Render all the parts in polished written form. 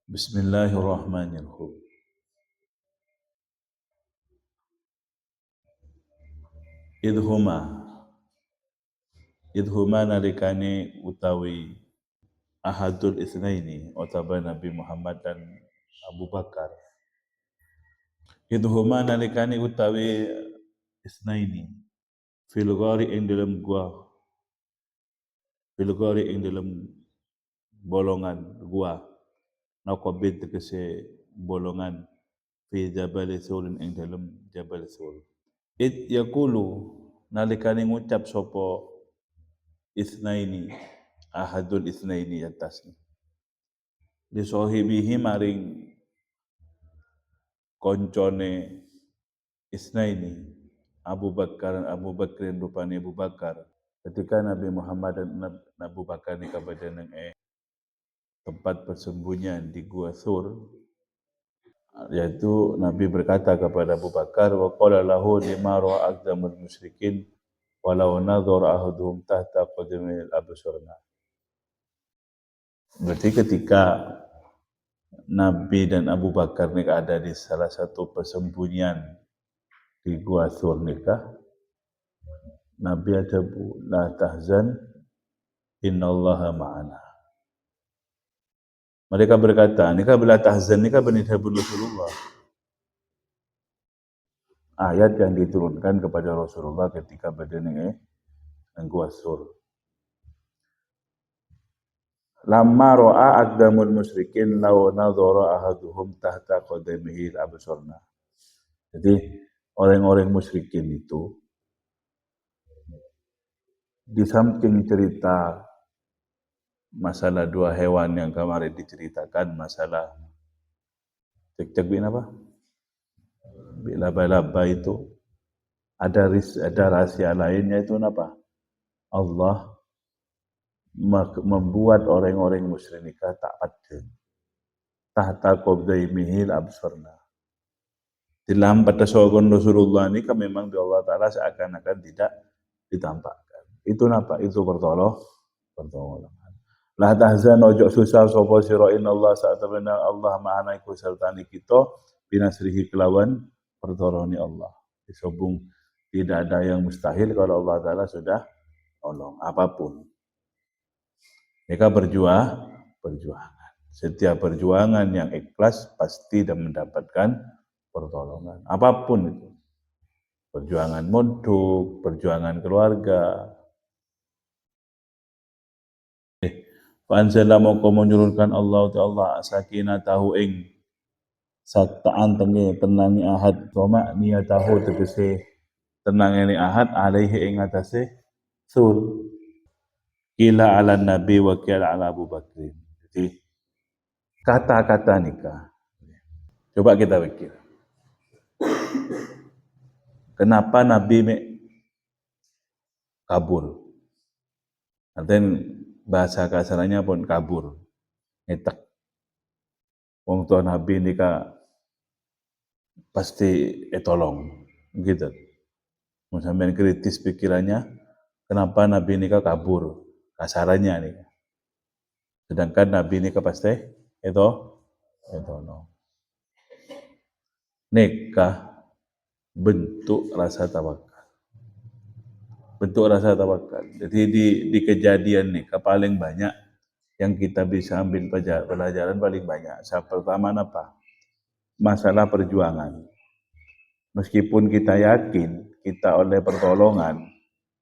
Bismillahirrahmanirrahim. Idhuma idhuma nalikane utawi ahadul isnaini utawa Nabi Muhammad dan Abu Bakar. Idhuma nalikane utawi isnaini fil ghari ing dalam gua, fil ghari ing dalam bolongan gua, naqabid tegese bolongan fi jabal sulin ing dalam jabal sul. Id yaqulu nalikane ngucap sapa isnaini ahadul isnaini atas li sahibihi maring koncone isnaini Abu Bakrin rupane Abu Bakar ketika Nabi Muhammad dan Abu Bakar ni kepada nang tempat persembunyian di Gua Sur, yaitu Nabi berkata kepada Abu Bakar wa qala lahu lima ra'a aqdamul musyrikin walau nadhara ahaduhum tahta qadamil absarna. Berarti ketika Nabi dan Abu Bakar ni ada di salah satu persembunyian di Gua Sur nikah, Nabi ada la tahzan innallaha ma'ana. Mereka berkata, nikah bila tahzan nikah benihab Rasulullah. Ayat yang diturunkan kepada Rasulullah ketika berada di Gua Sur. Lamma ra'a aqdamul musyrikin law nadhara ahaduhum tahta qadamihi al-absarna. Jadi orang-orang musyrikin itu di samping cerita masalah dua hewan yang kemarin diceritakan, masalah cek-cek bin apa? Laba-laba itu ada rahasia lainnya itu apa? Allah membuat orang-orang musyrik tak pada tahta qabdaimihil absarna. Dalam pada sogon Rasulullah ini kan memang di Allah Ta'ala seakan-akan tidak ditampakkan. Itu apa? Itu pertolongan. La tahzan ojo susah sapa sira innallaha sa'tabana Allah ma'ana iku sertani kita binasrihi kelawan pertolongan Allah. Disobung tidak ada yang mustahil kalau Allah Ta'ala sudah tolong apapun. Mereka perjuangan. Setiap perjuangan yang ikhlas pasti dan mendapatkan pertolongan. Apapun itu. Perjuangan munduk, perjuangan keluarga. Fa'anzala moko menurunkan Allah sakinatahu ing sataan tenangi ahad wa niyatahu tegese tenangane ahad alaihi ing atase sul. Kila ala Nabi wa kila ala Abu Bakrin. Jadi kata-kata nikah. Coba kita pikir. Kenapa Nabi kabur? Artinya bahasa kasarnya pun kabur. Ngetek. Wong tua Nabi nikah pasti tolong. Gitu. Sampai kritis pikirannya, kenapa Nabi nikah kabur? Kasarannya nih. Sedangkan Nabi nikah pasti tolong. Nikah bentuk rasa tawakal. Bentuk rasa tawakal. Jadi di kejadian nikah paling banyak yang kita bisa ambil pelajaran paling banyak. Pertama apa? Masalah perjuangan. Meskipun kita yakin kita oleh pertolongan,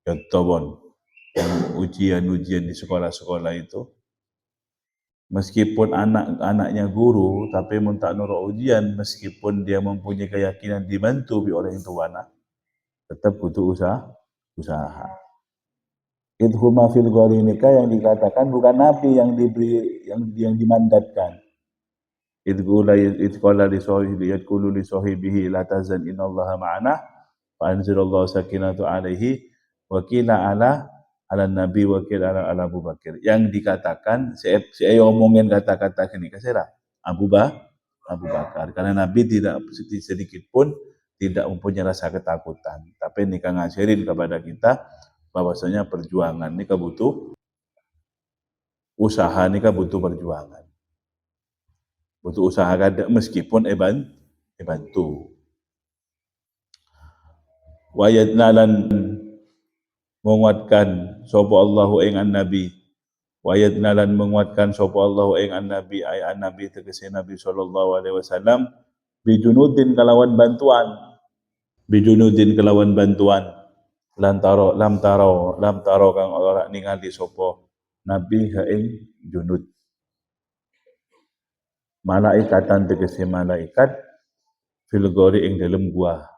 contoh yang ujian-ujian di sekolah-sekolah itu, meskipun anak-anaknya guru, tapi tak nurut ujian, meskipun dia mempunyai keyakinan dibantu oleh orang tuanya, tetap butuh usaha. Idhuma fil ghari nikah yang dikatakan bukan Nabi yang diberi yang dimandatkan. Idqala li sahibi yaqulu li sahibihi la tahzan innallaha ma'ana fa anzalallahu sakinatu alaihi wa qila ala Nabi wa qila ala Abu Bakar. Yang dikatakan saya omongin kata-kata ini kasira Abu Bakar karena Nabi tidak sedikit pun tidak mempunyai rasa ketakutan, tapi nikah ngasirin kepada kita bahwasanya perjuangan nikah butuh usaha, nikah butuh perjuangan. butuh usaha kada meskipun bantu. Wayatna lan menguatkan sapa Allahu ing an-nabi, wayatna lan menguatkan sapa Allahu ing an-nabi ay an-nabi tegese Nabi sallallahu alaihi wasallam bijunudin kelawan bantuan, bijunudin kelawan bantuan. Lam taro kang ora ningali sapa nabi ha ing junud. Malaikatan tegese malaikat fil gori ing dalem gua.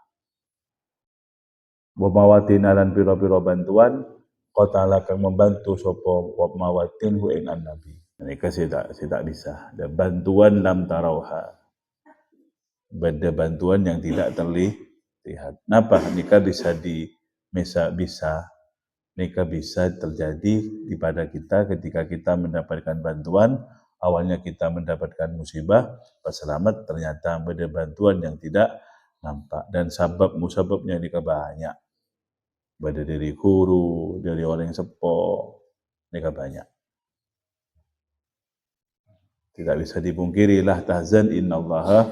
Wa mawatin lan pira-pira bantuan qatala kang membantu sapa wa mawatin hu ing nabi. Mereka tidak bisa. Ada bantuan lam tarauha. Ada bantuan yang tidak terlihat. Kenapa? Nikah bisa terjadi kepada kita ketika kita mendapatkan bantuan. Awalnya kita mendapatkan musibah, pas selamat ternyata ada bantuan yang tidak nampak. Dan musababnya nikah banyak. Ada dari guru, dari orang yang sepo, nikah banyak. Tidak bisa dipungkiri lah tahzan innallaha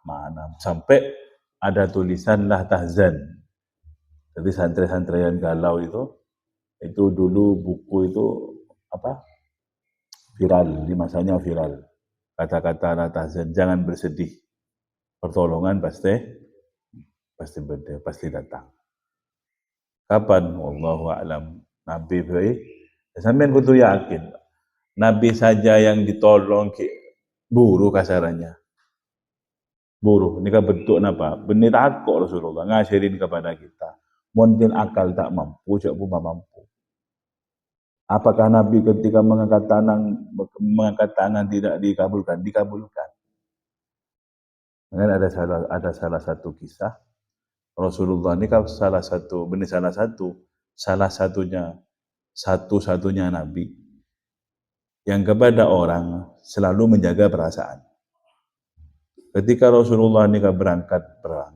ma'ana. Sampai ada tulisan lah tahzan. Jadi santri-santri yang galau itu dulu buku itu viral, di masanya viral. Kata-kata la tahzan, jangan bersedih. Pertolongan pasti datang. Kapan? Wallahu a'lam. Nabi sampean kudu yakin. Nabi saja yang ditolong buruh kasarannya. Buruh, ini kan bentuk apa? Benih takut Rasulullah ngasirin kepada kita. Mungkin akal tak mampu, cak pun mampu. Apakah Nabi ketika mengangkat tangan tidak dikabulkan? Dikabulkan. Dan ada salah satu kisah Rasulullah ini kan satu-satunya Nabi yang kepada orang selalu menjaga perasaan. Ketika Rasulullah ini berangkat perang,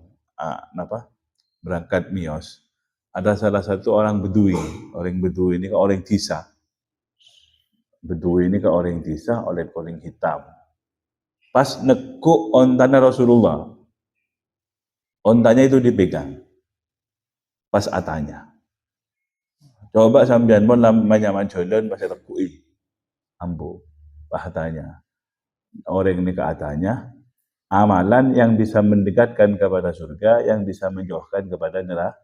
berangkat mios, ada salah satu orang Bedui ini ke orang Tisa. Bedui ini ke orang Tisa, oleh orang hitam. Pas nekuk ontanya Rasulullah, ontanya itu dipegang. Pas atanya. Coba sampean pun lamanya manjolan pas tekui. Ambo, atanya. Orang ini ke atanya, amalan yang bisa mendekatkan kepada surga, yang bisa menjauhkan kepada neraka.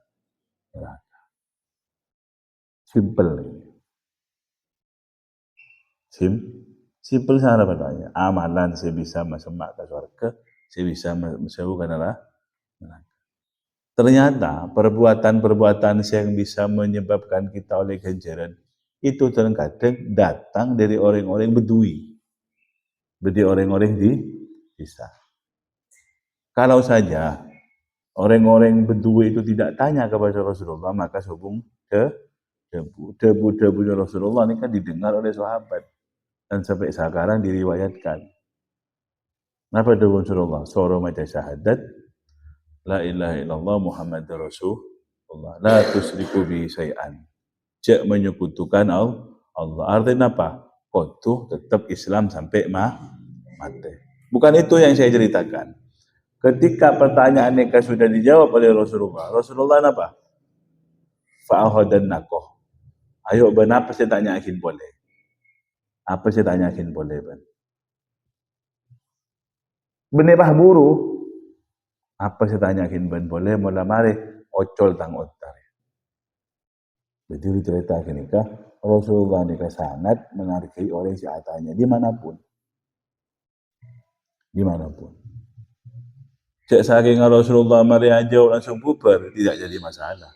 Simple. Simple sana bertanya. Amalan saya bisa masuk ke surga, saya bisa masuk ke neraka. Ternyata perbuatan yang bisa menyebabkan kita oleh ganjaran itu terkadang datang dari orang-orang Bedui, dari orang-orang di desa. Kalau saja orang-orang Bedui itu tidak tanya kepada Rasulullah, maka hubung debu Rasulullah ini kan didengar oleh sahabat dan sampai sekarang diriwayatkan. Apa debu Rasulullah? Suara maca syahadat, la ilaha illallah Muhammadur Rasulullah, la tusyriku bi syai'an. Cek menyekutukan Allah. Artinya apa? Kotuh tetap Islam sampai mati. Bukan itu yang saya ceritakan. Ketika pertanyaan nikah sudah dijawab oleh Rasulullah apa? Fa'ahodan nakoh. Ayo ben apa saya tanyakin boleh? Apa saya tanyakin boleh ben? Benepah buru. Apa saya tanyakin ben boleh? Mula mari ocol tang otar. Jadi cerita nikah Rasulullah nikah sangat menghargai orang seadanya dimanapun. Cek saking Rasulullah mari aja langsung bubar, tidak jadi masalah.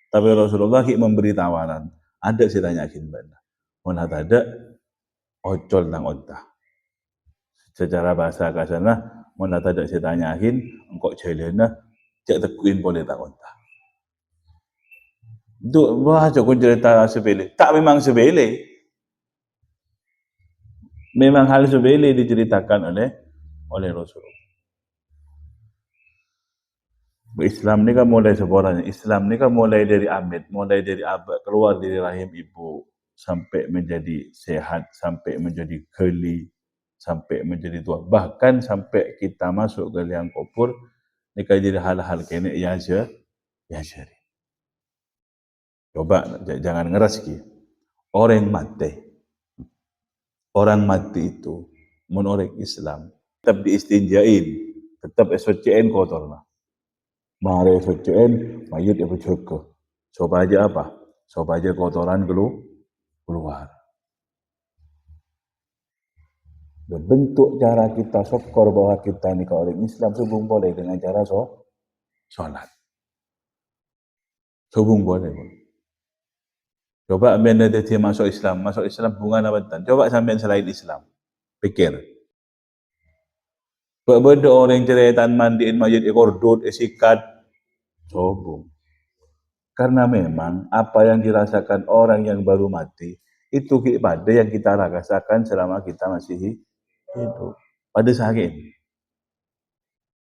Tapi Rasulullah memberi tawaran. Ada saya tanyakin benar. Mana ada ocol nang otah. Secara bahasa kasarnya, mana ada saya tanyakin, engkau jelena, cek tekuin boleh tak otah. Itu wah cokun cerita sepele. Tak memang sepele. Memang hal sepele diceritakan oleh Rasulullah. Islam ni kan mulai sebenarnya. Islam ni kan mulai dari Amit, mulai dari abad, keluar dari rahim ibu sampai menjadi sehat, sampai menjadi geli, sampai menjadi tua. Bahkan sampai kita masuk ke liang kubur, ini jadi hal-hal kene ya jadi. Coba jangan ngeras ki. Orang mati itu, menurut Islam, tetap diistinjain, tetap SOCN kotor lah. Mare SOCN, mayat ibu cukup. Coba aja apa? Coba aja kotoran keluar. Bentuk cara kita syukur bahwa kita ini orang Islam subung boleh dengan cara sholat. Subung boleh. Coba ambil dia masuk Islam hubungan apa? Coba sampai selain Islam. Pikir. Benda orang ceretan mandiin mayat ikordut, isikat. Sobong. Karena memang apa yang dirasakan orang yang baru mati, itu ibadah yang kita rasakan selama kita masih hidup. Pada saat ini.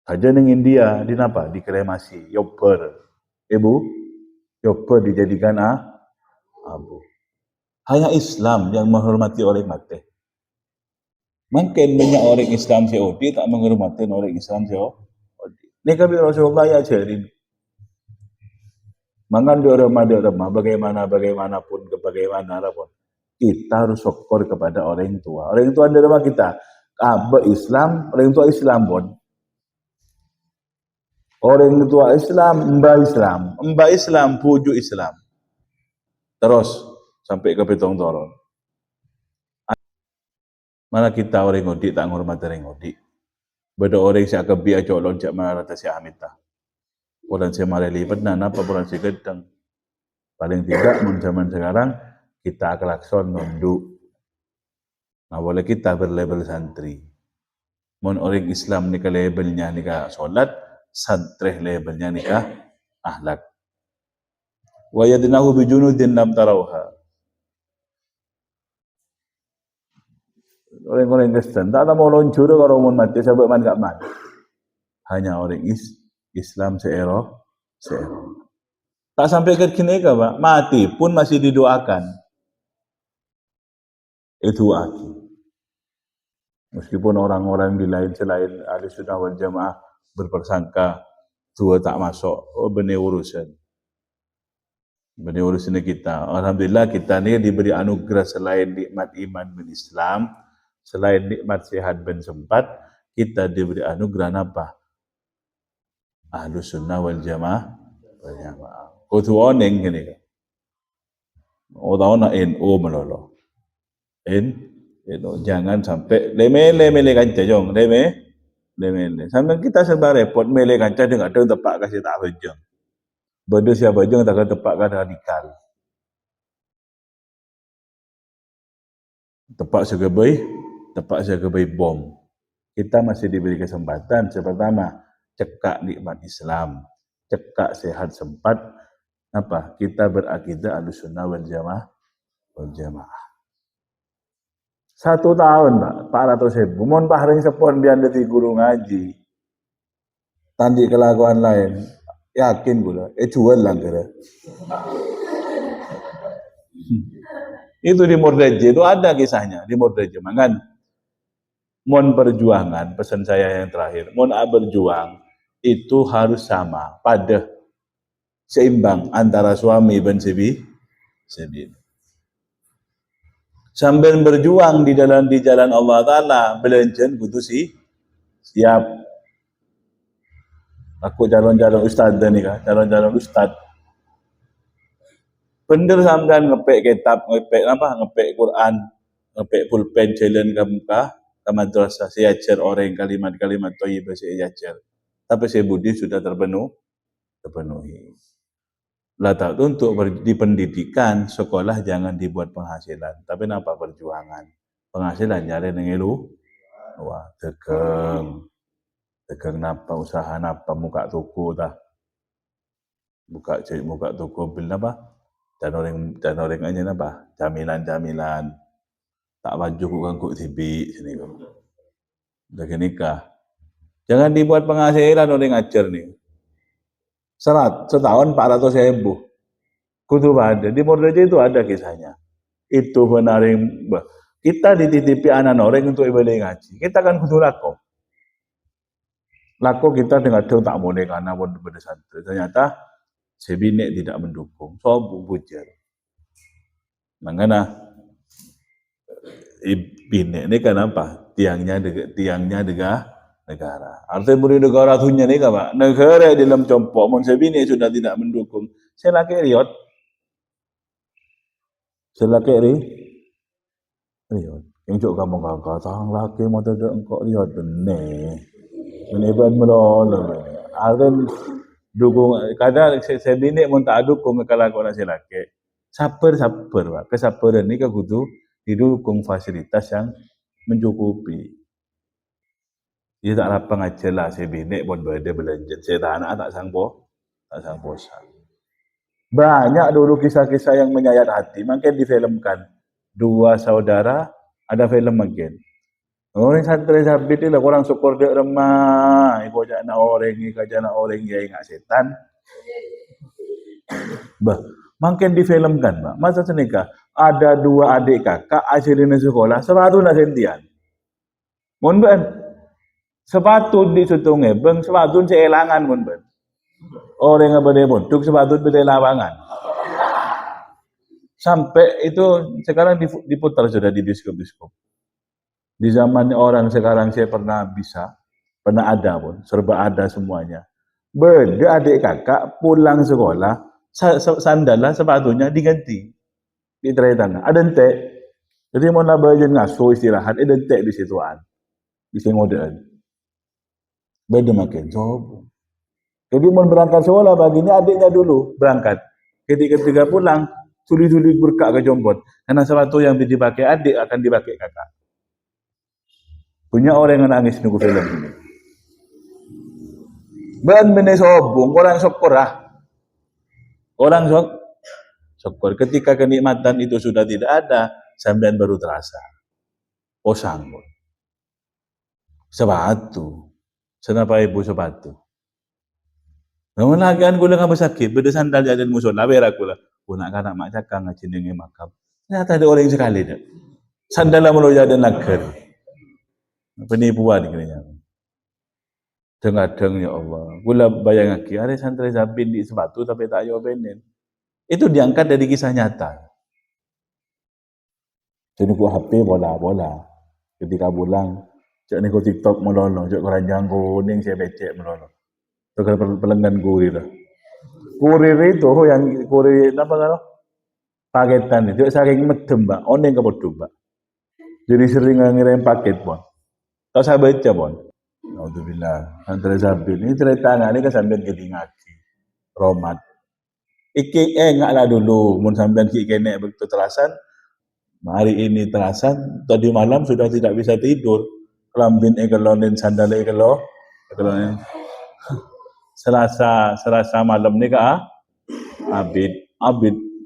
Saja di India, di apa? Dikremasi, yoper. Ibu, yoper dijadikan abu. Hanya Islam yang menghormati orang mati. Mungkin banyak orang Islam Saudi tak menghormati orang Islam Saudi. Ini kami Rasulullah ya ajarin. Mangan di remah, bagaimanapun, kita harus syukur kepada orang tua. Orang tua di rumah kita, Islam, orang tua Islam pun. Orang tua Islam, mbak Islam, puju Islam. Terus sampai ke Petong Toron. Mana kita orang ngodi tak ngormati orang ngodi. Beda orang siak kebi aja lonjak marah si Amita. Bulan si Mareli pernah apa bulan si Gedang. Paling tidak zaman sekarang kita klakson nunduk. Nah boleh kita berlabel santri. Mon orang Islam nikah labelnya nikah solat, santri labelnya nikah ahlak. Wa yadnahu bijunudin lam tarauha. Orang-orang Kristen tak ada mau luncur kalau mau mati sebab man gak man. Hanya orang Islam seero. Tak sampai ke kini ke Pak, mati pun masih didoakan. Itu aki. Meskipun orang-orang di lain selain Ahlussunnah wal Jamaah berpersangka tua tak masuk, benih urusan kita. Alhamdulillah kita ni diberi anugerah selain nikmat iman dan Islam, selain nikmat sehat dan sempat, kita diberi anugerah apa? Ahlussunnah wal Jamaah. Kau tu oneng gini kan? Oh tahu nak NU melolo. Jangan sampai leme kanca jong, leme. Sampai kita sebab repot mele kanca dengan ada tepak kasih tak bejong. Benda siapa bejong tak tepak kan radikal. Tepak segebai bom. Kita masih diberi kesempatan pertama cekak nikmat Islam, cekak sehat sempat apa? Kita berakidah Ahlussunnah wal Jamaah. 1 tahun Pak, 400.000. Mohon paharing sepon biar dadi guru ngaji. Tandi kelakuan lain. Yakin gula, jual lang kira. Itu di Mordeje, itu ada kisahnya di Mordeje. Mangan, mohon perjuangan, pesan saya yang terakhir, mohon berjuang, itu harus sama, pada seimbang antara suami dan sebi. Sambil berjuang di jalan Allah Ta'ala, belanjan butuh siap. Aku calon-calon ustad ni kan, calon-calon ustad. Bener sampean ngepek kitab, ngepek Quran, ngepek pulpen jalan ke muka, ke madrasah, saya ajar orang kalimat-kalimat thayyibah saya ajar. Tapi saya budi sudah terpenuhi. Lah tak untuk di pendidikan sekolah jangan dibuat penghasilan, tapi nampak perjuangan. Penghasilan nyari nengelu, wah tegeng napa usaha napa muka toko dah, muka toko bil napa, dan orang aja napa, jamilan, tak baju kuk tibi sini kau, dah nikah. Jangan dibuat penghasilan orang ngajar nih. Setahun 400.000. Kudu ada di Mordeje itu ada kisahnya. Itu benaring Kita dititipi anak orang untuk ibadah ngaji. Kita kan kudu lako. Lako kita dengan dia tak boleh karena pada santri. Ternyata sebinek tidak mendukung. So bujar. Makanya binek ini kenapa? Tiangnya negara. Artinya beri negara tuhnya nih apa? Negara dalam compok. Mon sebinek sudah tidak mendukung. Saya laki riot. Riot. Yang cok kamu kakak, tang laki mau tidak engkau riot benih. Meneban melolo. Artinya dukung. Kadang saya bini mau tak dukung kalau kau nasi laki. Sabar, Pak. Kesabaran ini kudu didukung fasilitas yang mencukupi. Dia tak lapang aja lah saya bini pun beda belanja. Saya tak anak tak sangpo sang. Banyak dulu kisah-kisah yang menyayat hati. Makin difilmkan. Dua saudara, ada film makin. Orang santri sabit ni lah, orang syukur dia remah. Ibu ajak nak orang ni, kajak nak orang dia ingat setan. Bah, makin difilmkan, Pak. Masa senikah, ada dua adik kakak, asyirina sekolah, sepatu nak sentian. Mohon ben, sepatu di sutunge, beng sepatu seelangan, mohon ben. Orang yang berdebontuk, sepatu beda lawangan. Sampai itu sekarang diputar sudah di biskop-biskop. Di zaman orang sekarang saya pernah ada pun, serba ada semuanya. Beda adik kakak pulang sekolah, sandalnya sepatunya diganti. Di terai tangan. Ada entek. Jadi mau nabajan ngasuh istirahat, ada entek di situan. Bisa ngodean. Beda makin coba. Jadi mau berangkat sekolah baginya adiknya dulu berangkat. Ketika pulang, sulit-sulit berkak ke jompot. Karena sepatu yang dipakai adik akan dipakai kakak. Punya orang yang nangis nunggu film ini. Ben sobung, orang syukur lah. Orang syukur. Ketika kenikmatan itu sudah tidak ada, sampean baru terasa. Sanggup. Sepatu. Kenapa ibu sepatu? Namun lagi kan gue nggak sakit, beda sandal jadi musuh. Naber aku lah. Punak kan mak cakang ngacindengi makam. Ternyata ada orang sekali dah. Sandal lah mulu jadi nakar. Penipuan kayaknya. Dengar-dengar ya Allah. Gula bayang lagi, ada santri zabin di sepatu tapi tak ayo benen. Itu diangkat dari kisah nyata. Jadi ku HP bola. Ketika pulang, cak ni ku TikTok melolo, cak keranjang kuning saya becek melolo. Tukar pelenggan kurir lah. Kurir itu yang kurir apa kalau? Paketan itu saking medem, Mbak. Oneng kepodho, Mbak. Jadi sering ngirim paket, Bon. Tahu saya baca, Bon. Alhamdulillah. Antara sabit ini cerita ini kan sampean ngaji. Romat. Iki enggak lah dulu, mun sampean ki kene begitu terasan. Hari ini terasan, tadi malam sudah tidak bisa tidur. Kelambin egelonin sandal egelonin. Selasa malam ni kah? Abid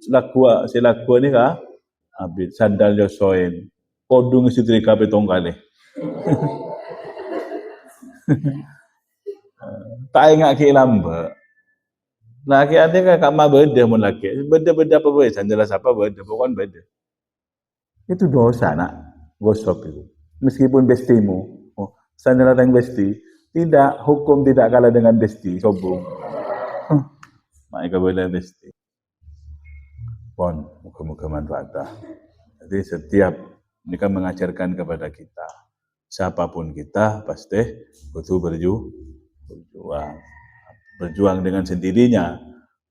selaku ni kah? Abid sandal josoin. Kodung setrika betong kali. Tak ingat ke lamba. Laki ada kan kak mah beda mun laki. Beda apa boleh sandal siapa beda, bukan beda. Itu dosa nak gosok itu. Meskipun bestimu, sandal yang besti, tidak hukum tidak kalah dengan besti, sombong. Mereka boleh besti. Pon, muka-muka manfaatah. Jadi setiap ini kan mengajarkan kepada kita, siapapun kita pasti butuh berjuang dengan sendirinya,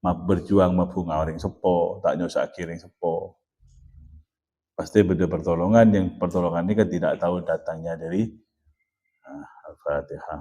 berjuang mabunga orang sepo, tak nyosak kiring sepo. Pasti beda pertolongan, yang pertolongan ini kan tidak tahu datangnya dari Al-Fatihah.